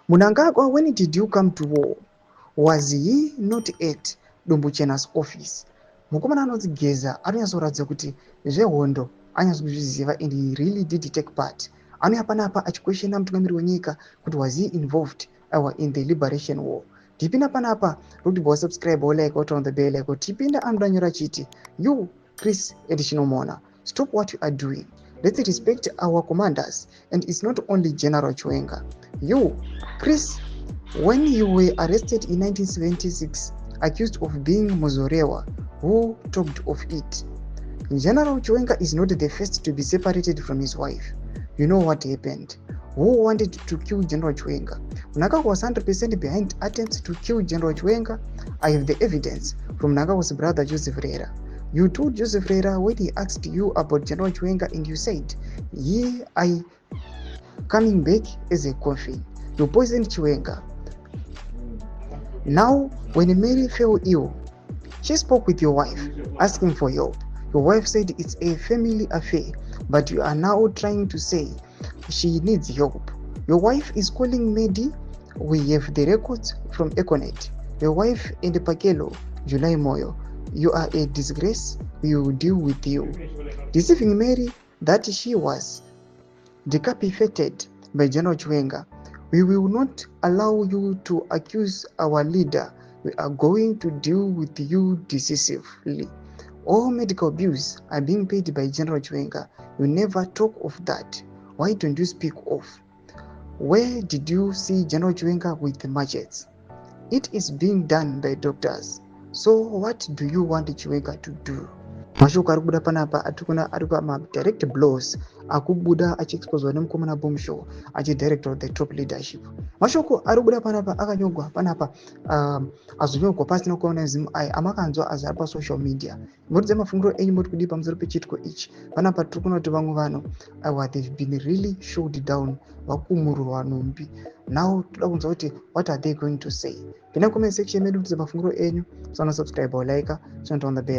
Mnangagwa, when did you come to war? Was he not at Dumbuchena's office? Mukomana anonzi Geza anonyatsoratidza kuti zvehondo anyatsokuzviziva and he really did take part. Anouya panapa achikweshena mutungamiri wenyika kuti was he involved in the liberation war. Tipinda panapa kuti subscribe or like or turn on the bell like tipinda anodanyora chiti you Chris Edishinomona, stop what you are doing. Let's respect our commanders, and it's not only General Chiwenga. You Chris, when you were arrested in 1976 accused of being Muzorewa, who talked of it? General Chiwenga is not the first to be separated from his wife. You know what happened. Who wanted to kill General Chiwenga? Mnangagwa was 100% behind attempts to kill General Chiwenga. I have the evidence from Mnangagwa's brother Joseph Rera. You told Joseph Rera when he asked you about General Chiwenga and you said, I coming back as a coffin. You poisoned Chiwenga. Now, when Mary fell ill, she spoke with your wife, asking for help. Your wife said it's a family affair, but you are now trying to say she needs help. Your wife is calling Medi. We have the records from Econet. Your wife and Pakelo, July Moyo, you are a disgrace. We will deal with you. Deceiving Mary that she was decapitated by General Chiwenga. We will not allow you to accuse our leader. We are going to deal with you decisively. All medical bills are being paid by General Chiwenga. You never talk of that. Why don't you speak of? Where did you see General Chiwenga with the machetes? It is being done by doctors. So what do you want Chiwenga to do? Mashoko ari kubuda panapa ari pama direct blows akubuda achiexposwa nemukomana Bombshow director of the top leadership. Mashoko ari kubuda panapa akanyogwa panapa azonyogwa pasina kuona zimu ai amakanzwa azari pa social media. Motidze mafungiro enyu moti kudi pamusoro pechitiko ichi. Panapa tiri kuona kuti vamwe vanhu they've been really showed down, vakumurwa nhumbi. Now toda kunzwa kuti what are they going to say? Pinda comment section medu mutidze mafungiro enyu. Subscribe or like, turn on the bell.